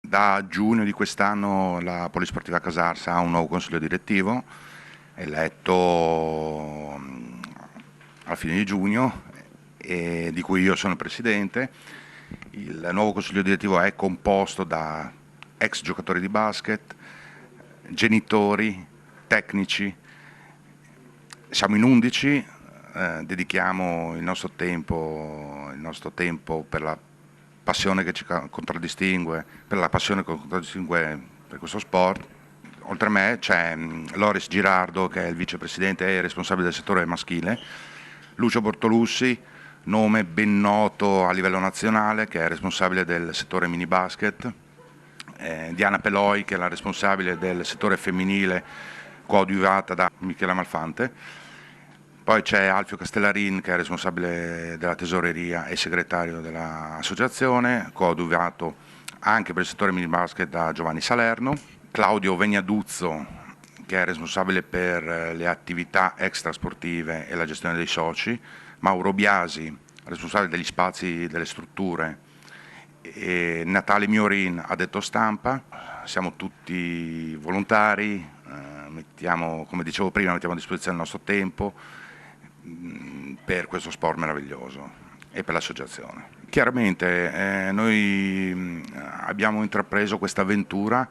Da giugno di quest'anno la Polisportiva Casarsa ha un nuovo consiglio direttivo, eletto alla fine di giugno, e di cui io sono presidente. Il nuovo consiglio direttivo è composto da ex giocatori di basket, genitori, tecnici. Siamo in 11, dedichiamo il nostro tempo per la passione che ci contraddistingue, per la passione che contraddistingue per questo sport. Oltre a me c'è Loris Girardo, che è il vicepresidente e responsabile del settore maschile, Lucio Bortolussi, nome ben noto a livello nazionale, che è responsabile del settore mini basket, Diana Peloi, che è la responsabile del settore femminile, coadiuvata da Michela Malfante. Poi c'è Alfio Castellarin, che è responsabile della tesoreria e segretario dell'associazione, coadiuvato anche per il settore mini basket da Giovanni Salerno. Claudio Vegnaduzzo, che è responsabile per le attività extrasportive e la gestione dei soci. Mauro Biasi, responsabile degli spazi delle strutture, e Natale Miorin, addetto stampa. Siamo tutti volontari, come dicevo prima, mettiamo a disposizione il nostro tempo per questo sport meraviglioso e per l'associazione. Chiaramente noi abbiamo intrapreso questa avventura,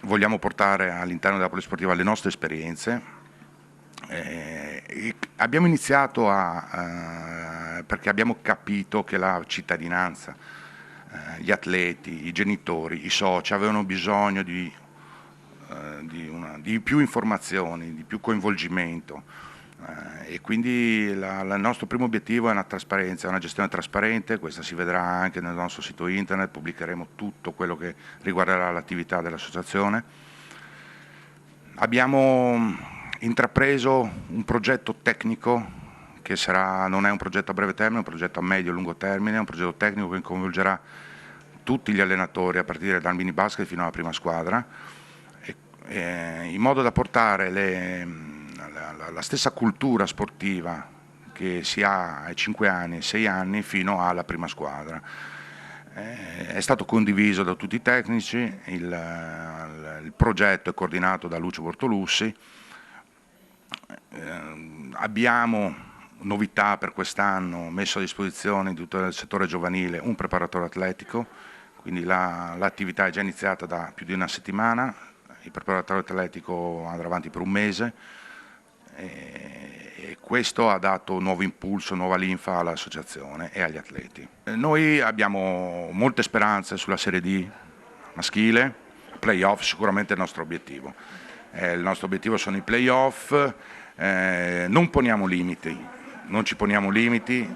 vogliamo portare all'interno della Polisportiva le nostre esperienze. Abbiamo iniziato perché abbiamo capito che la cittadinanza, gli atleti, i genitori, i soci avevano bisogno di più informazioni, di più coinvolgimento, e quindi il nostro primo obiettivo è una trasparenza, una gestione trasparente. Questa si vedrà anche nel nostro sito internet, pubblicheremo tutto quello che riguarderà l'attività dell'associazione. Abbiamo intrapreso un progetto tecnico che non è un progetto a breve termine, è un progetto a medio e lungo termine, è un progetto tecnico che coinvolgerà tutti gli allenatori a partire dal mini basket fino alla prima squadra, in modo da portare la stessa cultura sportiva che si ha ai 5 anni, ai 6 anni fino alla prima squadra. È stato condiviso da tutti i tecnici, il progetto è coordinato da Lucio Bortolussi. Abbiamo novità per quest'anno, messo a disposizione di tutto il settore giovanile un preparatore atletico, quindi l'attività è già iniziata da più di una settimana. Il preparatore atletico andrà avanti per un mese e questo ha dato nuovo impulso, nuova linfa all'associazione e agli atleti. Noi abbiamo molte speranze sulla Serie D maschile, playoff sicuramente è il nostro obiettivo. Il nostro obiettivo sono i playoff, non poniamo limiti, non ci poniamo limiti,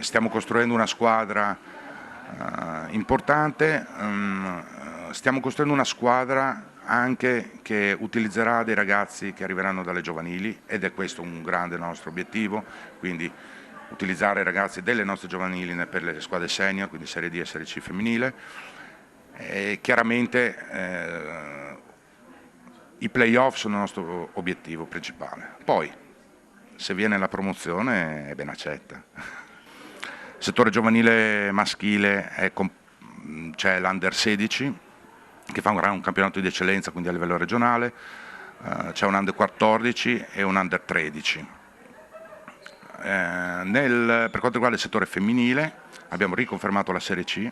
stiamo costruendo una squadra importante, stiamo costruendo una squadra anche che utilizzerà dei ragazzi che arriveranno dalle giovanili, ed è questo un grande nostro obiettivo, quindi utilizzare i ragazzi delle nostre giovanili per le squadre senior, quindi Serie D e Serie C femminile. E chiaramente i playoff sono il nostro obiettivo principale. Poi, se viene la promozione, è ben accetta. Il settore giovanile maschile c'è l'Under 16, che fa un campionato di eccellenza, quindi a livello regionale, c'è un Under 14 e un Under 13. Per quanto riguarda il settore femminile, abbiamo riconfermato la Serie C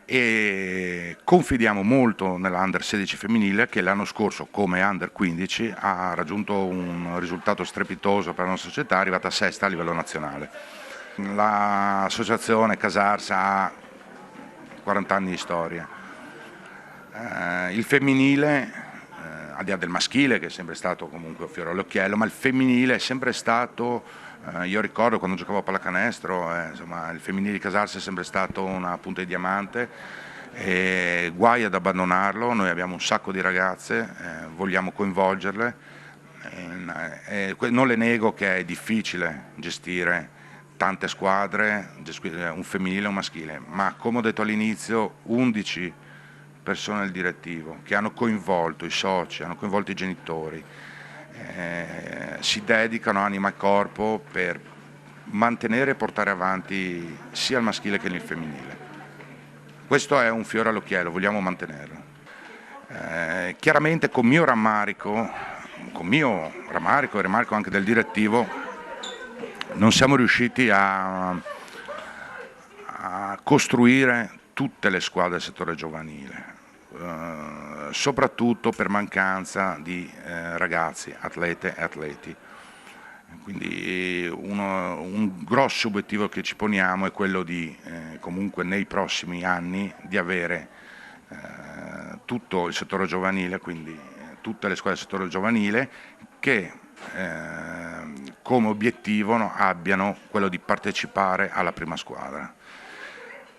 e confidiamo molto nella Under 16 femminile, che l'anno scorso come Under 15 ha raggiunto un risultato strepitoso per la nostra società, è arrivata sesta a livello nazionale. L'associazione Casarsa ha 40 anni di storia. Il femminile, al di là del maschile che è sempre stato comunque un fiore all'occhiello, ma il femminile è sempre stato, io ricordo quando giocavo a pallacanestro, insomma, il femminile di Casarsa è sempre stato una punta di diamante, e guai ad abbandonarlo. Noi abbiamo un sacco di ragazze, vogliamo coinvolgerle, non le nego che è difficile gestire tante squadre, un femminile e un maschile, ma come ho detto all'inizio, 11 persone del direttivo che hanno coinvolto i soci, hanno coinvolto i genitori, si dedicano anima e corpo per mantenere e portare avanti sia il maschile che il femminile. questo è un fiore all'occhiello, vogliamo mantenerlo. Chiaramente con mio rammarico e rammarico anche del direttivo, non siamo riusciti a costruire tutte le squadre del settore giovanile, soprattutto per mancanza di ragazzi, atlete e atleti. Quindi un grosso obiettivo che ci poniamo è quello di comunque nei prossimi anni di avere tutto il settore giovanile, quindi tutte le squadre del settore giovanile che come obiettivo abbiano quello di partecipare alla prima squadra.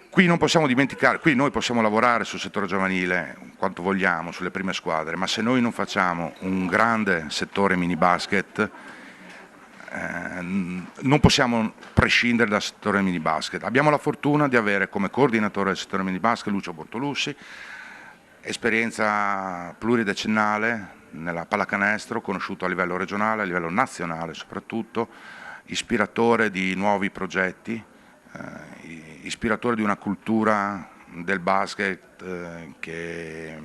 Qui non possiamo dimenticare, qui noi possiamo lavorare sul settore giovanile quanto vogliamo, sulle prime squadre, ma se noi non facciamo un grande settore mini basket non possiamo prescindere dal settore mini basket. Abbiamo la fortuna di avere come coordinatore del settore mini basket Lucio Bortolussi, esperienza pluridecennale nella pallacanestro, conosciuto a livello regionale, a livello nazionale soprattutto, ispiratore di nuovi progetti, ispiratore di una cultura del basket che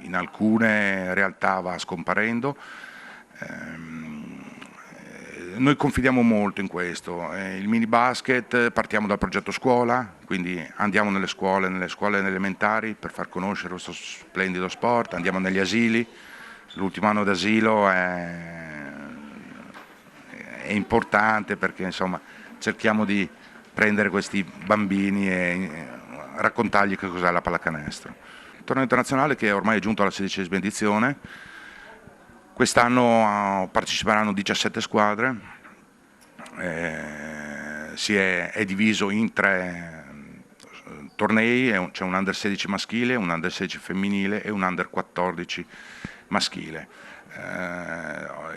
in alcune realtà va scomparendo. Noi confidiamo molto in questo. Il mini basket, partiamo dal progetto scuola, quindi andiamo nelle scuole elementari per far conoscere questo splendido sport, andiamo negli asili, l'ultimo anno d'asilo è importante perché insomma cerchiamo di prendere questi bambini e raccontargli che cos'è la pallacanestro. Il torneo internazionale che ormai è giunto alla 16ª edizione. Quest'anno parteciperanno 17 squadre, è diviso in 3 tornei, c'è un under 16 maschile, un under 16 femminile e un under 14 maschile.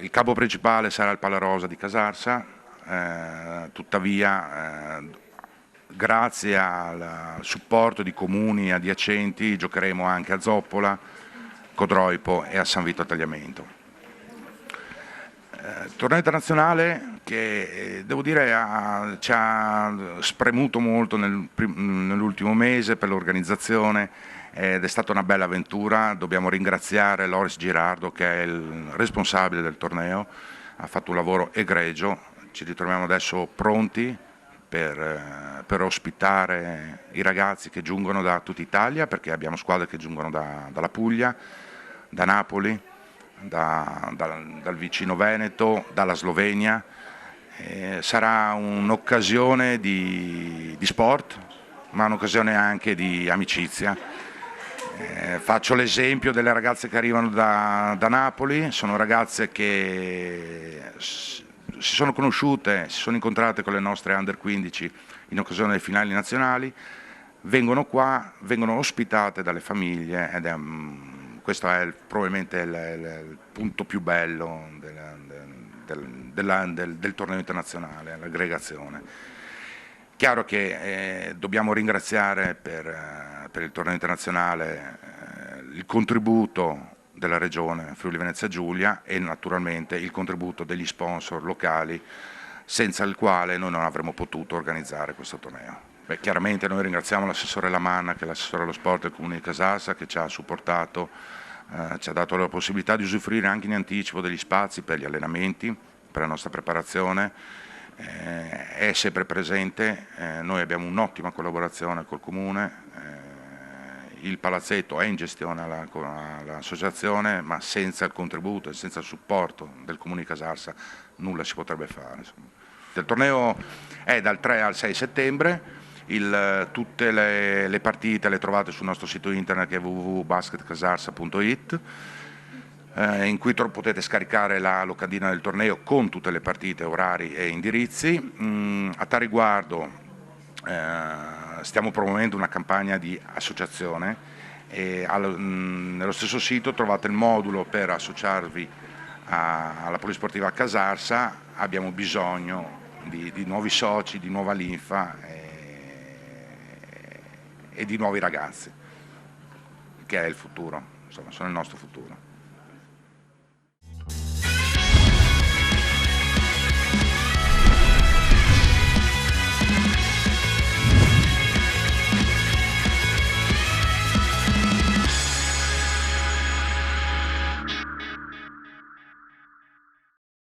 Il capo principale sarà il Palarosa di Casarsa, tuttavia grazie al supporto di comuni adiacenti giocheremo anche a Zoppola, Codroipo e a San Vito a Tagliamento. Torneo internazionale che devo dire ci ha spremuto molto nell'ultimo mese per l'organizzazione ed è stata una bella avventura. Dobbiamo ringraziare Loris Girardo che è il responsabile del torneo, ha fatto un lavoro egregio, ci ritroviamo adesso pronti per ospitare i ragazzi che giungono da tutta Italia, perché abbiamo squadre che giungono dalla Puglia, da Napoli, dal vicino Veneto, dalla Slovenia. Sarà un'occasione di sport, ma un'occasione anche di amicizia. Faccio l'esempio delle ragazze che arrivano da Napoli, sono ragazze che si sono conosciute, si sono incontrate con le nostre under 15 in occasione delle finali nazionali, vengono qua, vengono ospitate dalle famiglie ed questo è probabilmente il punto più bello del torneo internazionale, l'aggregazione. Chiaro che dobbiamo ringraziare per il torneo internazionale il contributo della regione Friuli Venezia Giulia e naturalmente il contributo degli sponsor locali, senza il quale noi non avremmo potuto organizzare questo torneo. Beh, chiaramente noi ringraziamo l'assessore Lamanna, che è l'assessore allo sport del Comune di Casarsa, che ci ha supportato, ci ha dato la possibilità di usufruire anche in anticipo degli spazi per gli allenamenti, per la nostra preparazione, è sempre presente, noi abbiamo un'ottima collaborazione col Comune, il palazzetto è in gestione all'associazione, ma senza il contributo e senza il supporto del Comune di Casarsa nulla si potrebbe fare. Insomma. Il torneo è dal 3 al 6 settembre, tutte le partite le trovate sul nostro sito internet che è www.basketcasarsa.it, in cui potete scaricare la locandina del torneo con tutte le partite, orari e indirizzi. A tal riguardo stiamo promuovendo una campagna di associazione e nello stesso sito trovate il modulo per associarvi alla Polisportiva Casarsa. Abbiamo bisogno di nuovi soci, di nuova linfa e di nuovi ragazzi, che è il futuro, insomma, sono il nostro futuro.